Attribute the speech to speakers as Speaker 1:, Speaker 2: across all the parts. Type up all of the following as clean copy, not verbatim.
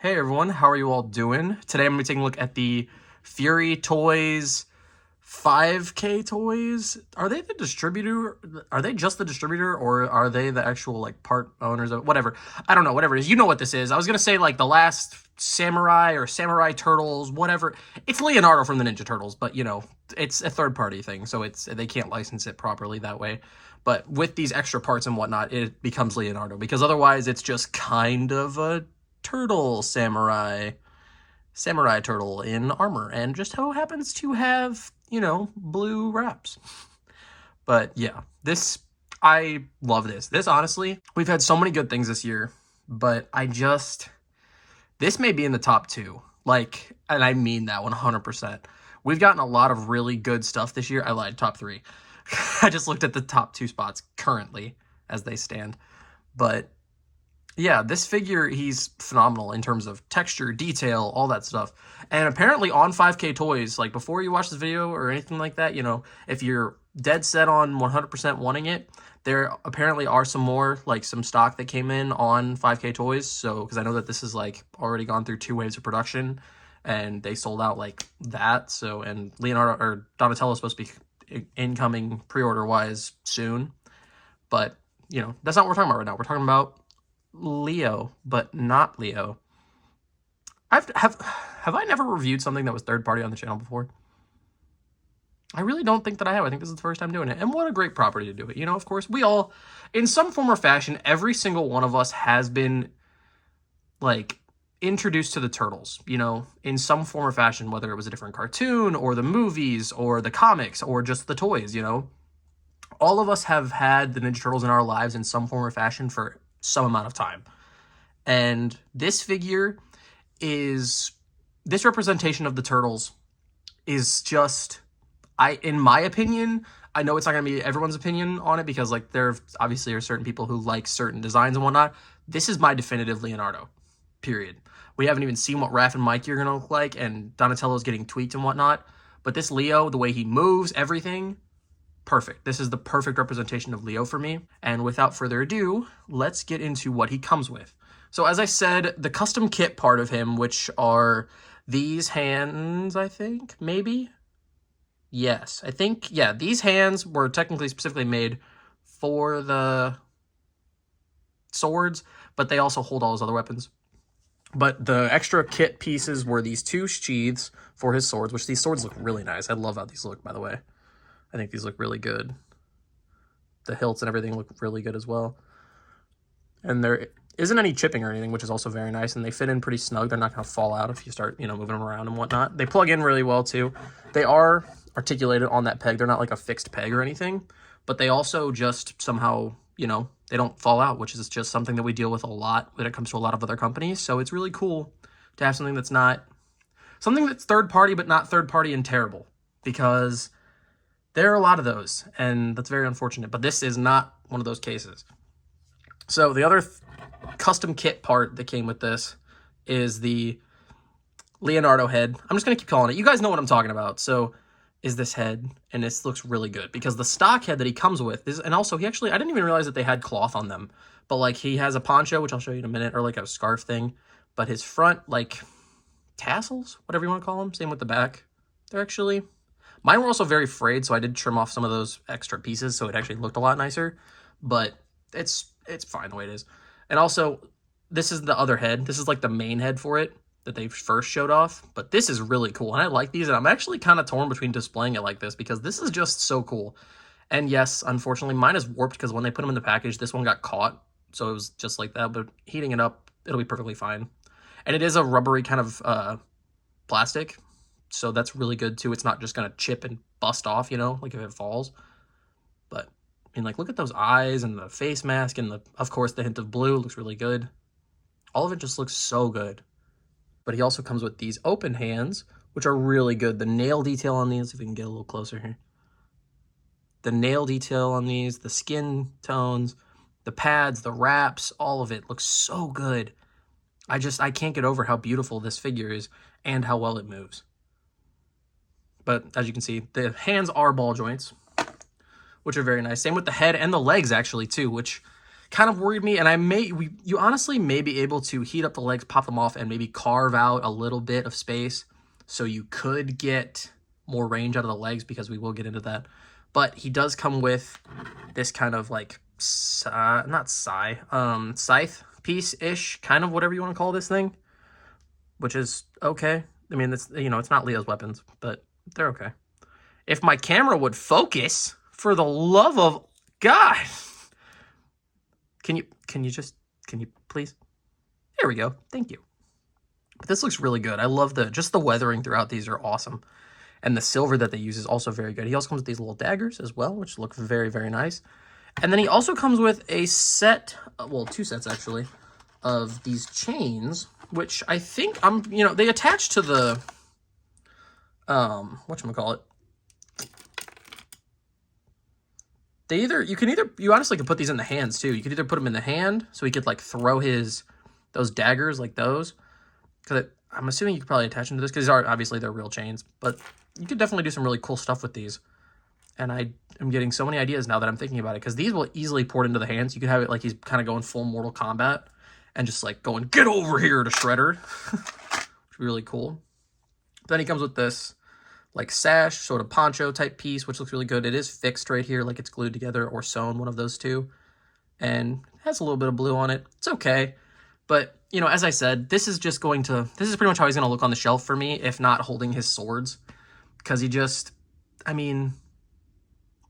Speaker 1: Hey everyone, how are you all doing? Today I'm going to be taking a look at the Fury Toys 5K toys. Are they the distributor? Are they just the distributor, or are they the actual like part owners of whatever? I don't know, whatever it is. You know what this is. I was going to say like the last Samurai or Samurai Turtles, whatever. It's Leonardo from the Ninja Turtles, but you know, it's a third party thing, so they can't license it properly that way. But with these extra parts and whatnot, it becomes Leonardo, because otherwise it's just kind of a turtle samurai turtle in armor, and just so happens to have, you know, blue wraps. But yeah, I love this honestly, we've had so many good things this year, but this may be in the top two, like, and I mean that 100%. We've gotten a lot of really good stuff this year. I lied, top three. I just looked at the top two spots currently as they stand. But yeah, this figure, he's phenomenal in terms of texture, detail, all that stuff. And apparently on 5K Toys, like before you watch this video or anything like that, you know, if you're dead set on 100% wanting it, there apparently are some more, like some stock that came in on 5K Toys. So, because I know that this is like already gone through 2 waves of production and they sold out like that. So, and Leonardo or Donatello is supposed to be incoming pre-order wise soon. But, you know, that's not what we're talking about right now. We're talking about Leo, but not Leo. Have I never reviewed something that was third party on the channel before? I really don't think that I have. I think this is the first time doing it. And what a great property to do it. You know, of course, we all, in some form or fashion, every single one of us has been, like, introduced to the Turtles, you know, in some form or fashion, whether it was a different cartoon or the movies or the comics or just the toys, you know. All of us have had the Ninja Turtles in our lives in some form or fashion for some amount of time. And this figure is, this representation of the Turtles is just, in my opinion, I know it's not going to be everyone's opinion on it, because like there obviously are certain people who like certain designs and whatnot. This is my definitive Leonardo, period. We haven't even seen what Raph and Mikey are going to look like, and Donatello's getting tweaked and whatnot. But this Leo, the way he moves, everything, perfect. This is the perfect representation of Leo for me. And without further ado, let's get into what he comes with. So as I said, the custom kit part of him, which are these hands, I think, maybe? Yes, I think, yeah, these hands were technically specifically made for the swords, but they also hold all his other weapons. But the extra kit pieces were these 2 sheaths for his swords, which these swords look really nice. I love how these look, by the way. I think these look really good. The hilts and everything look really good as well. And there isn't any chipping or anything, which is also very nice. And they fit in pretty snug. They're not going to fall out if you start, you know, moving them around and whatnot. They plug in really well, too. They are articulated on that peg. They're not like a fixed peg or anything. But they also just somehow, you know, they don't fall out, which is just something that we deal with a lot when it comes to a lot of other companies. So it's really cool to have something that's third party, but not third party and terrible. Because there are a lot of those, and that's very unfortunate. But this is not one of those cases. So the other custom kit part that came with this is the Leonardo head. I'm just going to keep calling it. You guys know what I'm talking about. So is this head, and this looks really good, because the stock head that he comes with is, and also he actually, I didn't even realize that they had cloth on them, but like he has a poncho, which I'll show you in a minute, or like a scarf thing, but his front, like tassels, whatever you want to call them, same with the back. They're actually, mine were also very frayed, so I did trim off some of those extra pieces, so it actually looked a lot nicer, but it's fine the way it is. And also, this is the other head. This is like the main head for it that they first showed off, but this is really cool, and I like these, and I'm actually kind of torn between displaying it like this, because this is just so cool. And yes, unfortunately, mine is warped, because when they put them in the package, this one got caught, so it was just like that, but heating it up, it'll be perfectly fine. And it is a rubbery kind of plastic, so that's really good, too. It's not just going to chip and bust off, you know, like if it falls. But, I mean, like, look at those eyes and the face mask and, of course, the hint of blue. It looks really good. All of it just looks so good. But he also comes with these open hands, which are really good. The nail detail on these, if we can get a little closer here. The nail detail on these, the skin tones, the pads, the wraps, all of it looks so good. I can't get over how beautiful this figure is and how well it moves. But as you can see, the hands are ball joints, which are very nice. Same with the head and the legs, actually, too, which kind of worried me, and you honestly may be able to heat up the legs, pop them off, and maybe carve out a little bit of space so you could get more range out of the legs, because we will get into that. But he does come with this kind of like scythe piece-ish, kind of whatever you want to call this thing, which is okay. I mean, it's, you know, it's not Leo's weapons, but they're okay. If my camera would focus, for the love of God. Can you please? There we go. Thank you. But this looks really good. I love just the weathering throughout these are awesome. And the silver that they use is also very good. He also comes with these little daggers as well, which look very, very nice. And then he also comes with a set, well, 2 sets actually, of these chains, which I think they attach to the, whatchamacallit. You honestly could put these in the hands too. You could either put them in the hand so he could like throw those daggers like those. Because I'm assuming you could probably attach them to this, because obviously they're real chains. But you could definitely do some really cool stuff with these. And I am getting so many ideas now that I'm thinking about it, because these will easily port into the hands. You could have it like he's kind of going full Mortal Kombat and just like going, get over here to Shredder. Which would be really cool. Then he comes with this like sash, sort of poncho type piece, which looks really good. It is fixed right here, like it's glued together or sewn, one of those two. And has a little bit of blue on it. It's okay. But, you know, as I said, this is pretty much how he's going to look on the shelf for me, if not holding his swords. Because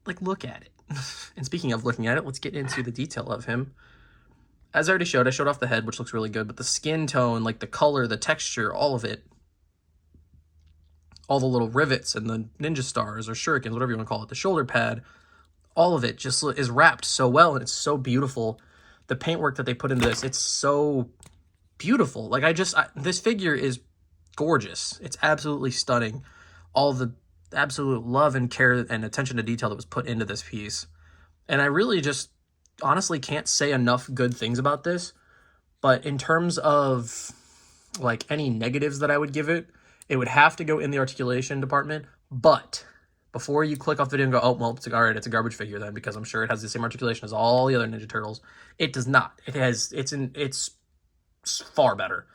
Speaker 1: like, look at it. And speaking of looking at it, let's get into the detail of him. As I already showed, I showed off the head, which looks really good. But the skin tone, like the color, the texture, all of it. All the little rivets and the ninja stars or shurikens, whatever you want to call it, the shoulder pad, all of it just is wrapped so well, and it's so beautiful. The paintwork that they put into this, it's so beautiful. Like, this figure is gorgeous. It's absolutely stunning. All the absolute love and care and attention to detail that was put into this piece. And I really just honestly can't say enough good things about this. But in terms of like any negatives that I would give it, it would have to go in the articulation department. But before you click off the video and go, oh, well, it's a garbage figure then, because I'm sure it has the same articulation as all the other Ninja Turtles. It does not. It's far better.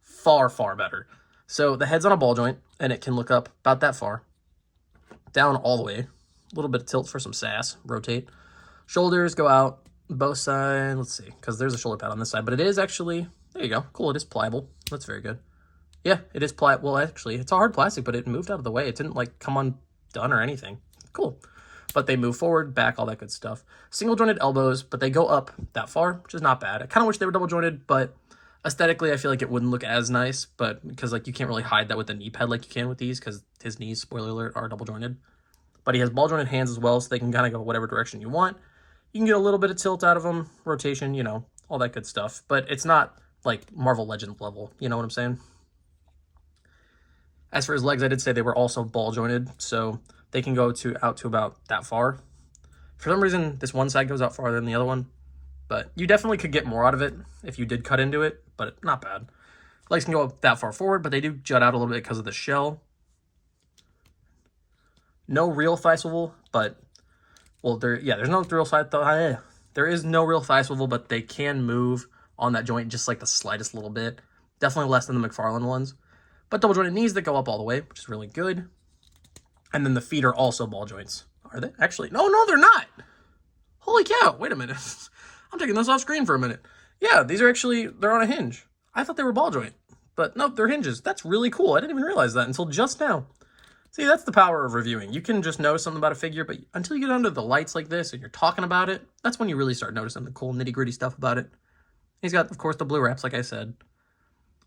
Speaker 1: Far, far better. So the head's on a ball joint, and it can look up about that far. Down all the way. A little bit of tilt for some sass. Rotate. Shoulders go out both sides. Let's see, because there's a shoulder pad on this side, but it is actually, there you go. Cool, it is pliable. That's very good. Yeah, it is pliable. Well, actually, it's a hard plastic, but it moved out of the way. It didn't like come undone or anything. Cool. But they move forward, back, all that good stuff. Single jointed elbows, but they go up that far, which is not bad. I kind of wish they were double jointed, but aesthetically, I feel like it wouldn't look as nice. But because like you can't really hide that with the knee pad like you can with these, because his knees, spoiler alert, are double jointed. But he has ball jointed hands as well, so they can kind of go whatever direction you want. You can get a little bit of tilt out of them, rotation, you know, all that good stuff. But it's not like Marvel Legends level, you know what I'm saying? As for his legs, I did say they were also ball jointed, so they can go out to about that far. For some reason, this one side goes out farther than the other one, but you definitely could get more out of it if you did cut into it, but not bad. Legs can go that far forward, but they do jut out a little bit because of the shell. No real thigh swivel, but, well, there's no real thigh, there is no real thigh swivel, but they can move on that joint just like the slightest little bit. Definitely less than the McFarlane ones. But double jointed knees that go up all the way, which is really good. And then the feet are also ball joints. Are they? Actually, no, they're not. Holy cow, wait a minute. I'm taking this off screen for a minute. Yeah, these are actually, they're on a hinge. I thought they were ball joint, but no, they're hinges. That's really cool. I didn't even realize that until just now. See, that's the power of reviewing. You can just know something about a figure, but until you get under the lights like this and you're talking about it, that's when you really start noticing the cool nitty-gritty stuff about it. He's got, of course, the blue wraps, like I said.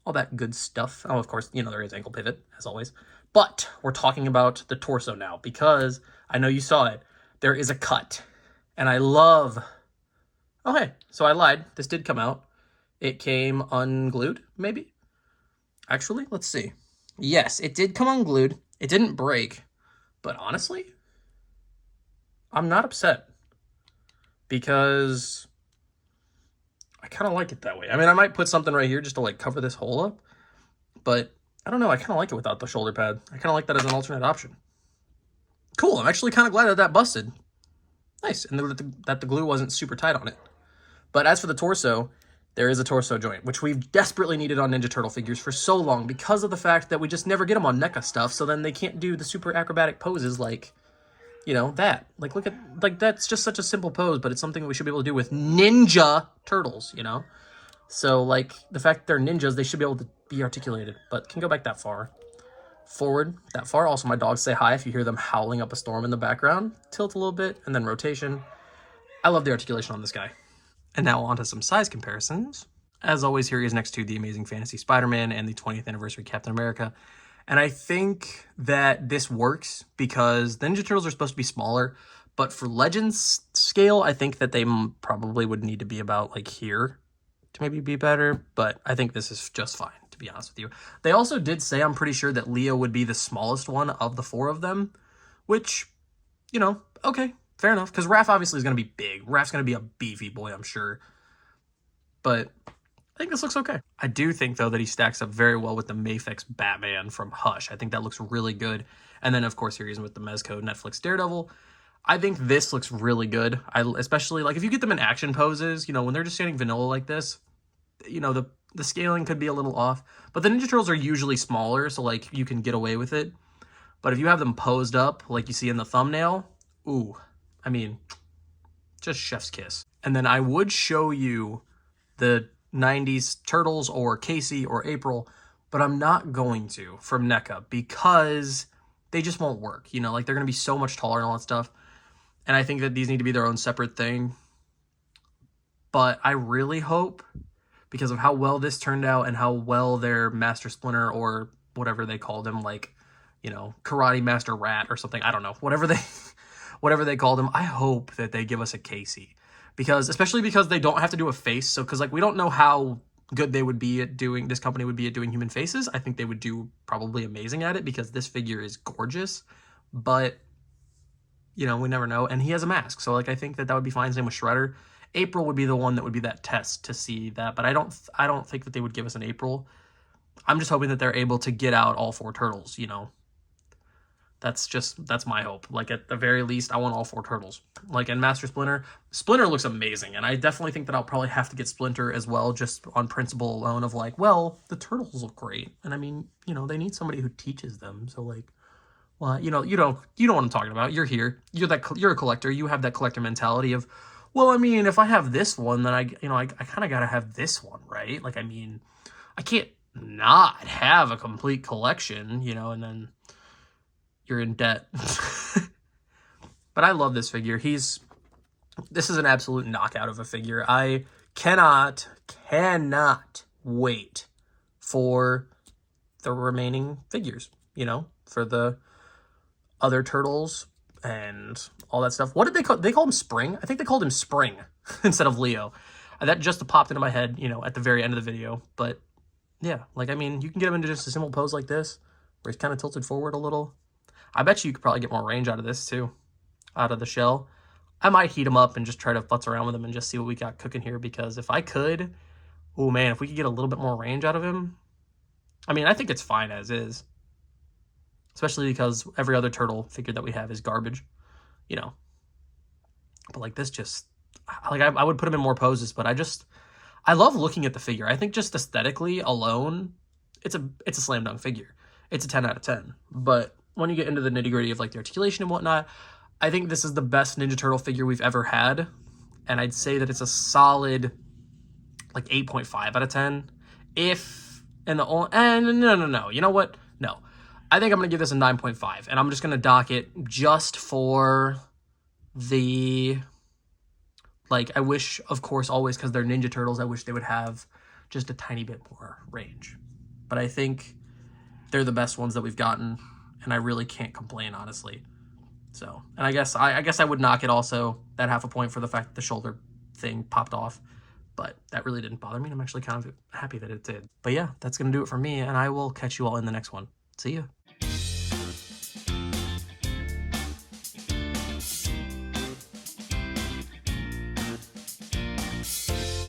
Speaker 1: All that good stuff. Oh, of course, you know, there is ankle pivot, as always. But we're talking about the torso now, because I know you saw it. There is a cut. And I love... Oh, hey, so I lied. This did come out. It came unglued, maybe? Actually, let's see. Yes, it did come unglued. It didn't break. But honestly, I'm not upset. Because I kind of like it that way. I mean, I might put something right here just to like cover this hole up. But I don't know. I kind of like it without the shoulder pad. I kind of like that as an alternate option. Cool. I'm actually kind of glad that busted. Nice. And that the glue wasn't super tight on it. But as for the torso, there is a torso joint, which we've desperately needed on Ninja Turtle figures for so long because of the fact that we just never get them on NECA stuff, so then they can't do the super acrobatic poses like, you know, that. Like, look at, like, that's just such a simple pose, but it's something that we should be able to do with Ninja Turtles, you know? So, like, the fact that they're ninjas, they should be able to be articulated, but can go back that far. Forward, that far. Also, my dogs say hi if you hear them howling up a storm in the background. Tilt a little bit, and then rotation. I love the articulation on this guy. And now on to some size comparisons. As always, here he is next to the Amazing Fantasy Spider-Man and the 20th Anniversary Captain America. And I think that this works because the Ninja Turtles are supposed to be smaller, but for Legends scale, I think that they probably would need to be about like here to maybe be better, but I think this is just fine, to be honest with you. They also did say, I'm pretty sure, that Leo would be the smallest one of the four of them, which, you know, okay, fair enough, because Raph obviously is going to be big. Raph's going to be a beefy boy, I'm sure, but I think this looks okay. I do think, though, that he stacks up very well with the Mafex Batman from Hush. I think that looks really good. And then, of course, here he's with the Mezco Netflix Daredevil. I think this looks really good. Especially, like, if you get them in action poses, you know, when they're just standing vanilla like this, you know, the scaling could be a little off. But the Ninja Turtles are usually smaller, so, like, you can get away with it. But if you have them posed up, like you see in the thumbnail, ooh, I mean, just chef's kiss. And then I would show you the 90s Turtles or Casey or April, but I'm not going to from NECA because they just won't work. You know, like, they're going to be so much taller and all that stuff. And I think that these need to be their own separate thing. But I really hope, because of how well this turned out and how well their Master Splinter or whatever they called him, like, you know, Karate Master Rat or something, I don't know, whatever they called him, I hope that they give us a Casey. Because, especially because they don't have to do a face. So, because, like, we don't know how good they would be at doing, this company would be at doing human faces. I think they would do probably amazing at it because this figure is gorgeous. But, you know, we never know. And he has a mask. So, like, I think that would be fine. Same with Shredder. April would be the one that would be that test to see that. But I don't think that they would give us an April. I'm just hoping that they're able to get out all four turtles, you know. That's my hope. Like, at the very least, I want all four turtles. Like, in Master Splinter, Splinter looks amazing, and I definitely think that I'll probably have to get Splinter as well, just on principle alone of, like, well, the turtles look great, and I mean, you know, they need somebody who teaches them, so, like, well, you know what I'm talking about. You're here, you're a collector, you have that collector mentality of, well, I mean, if I have this one, then I kind of gotta have this one, right? Like, I mean, I can't not have a complete collection, you know, and then you're in debt. But I love this figure. This is an absolute knockout of a figure. I cannot wait for the remaining figures, you know, for the other turtles and all that stuff. What did they call him Spring? I think they called him Spring instead of Leo. That just popped into my head, you know, at the very end of the video. But yeah, like, I mean, you can get him into just a simple pose like this, where he's kind of tilted forward a little. I bet you could probably get more range out of this too, out of the shell. I might heat him up and just try to futz around with him and just see what we got cooking here, because if I could, oh man, if we could get a little bit more range out of him, I mean, I think it's fine as is. Especially because every other turtle figure that we have is garbage, you know. But like this just, like I would put him in more poses, but I love looking at the figure. I think just aesthetically alone, it's a slam dunk figure. It's a 10 out of 10. But when you get into the nitty gritty of like the articulation and whatnot, I think this is the best Ninja Turtle figure we've ever had. And I'd say that it's a solid like 8.5 out of 10. No. You know what? No. I think I'm going to give this a 9.5. And I'm just going to dock it just for the, like, I wish, of course, always, because they're Ninja Turtles, I wish they would have just a tiny bit more range. But I think they're the best ones that we've gotten, and I really can't complain, honestly. So, and I guess I would knock it also, that half a point, for the fact that the shoulder thing popped off. But that really didn't bother me, and I'm actually kind of happy that it did. But yeah, that's going to do it for me, and I will catch you all in the next one. See ya.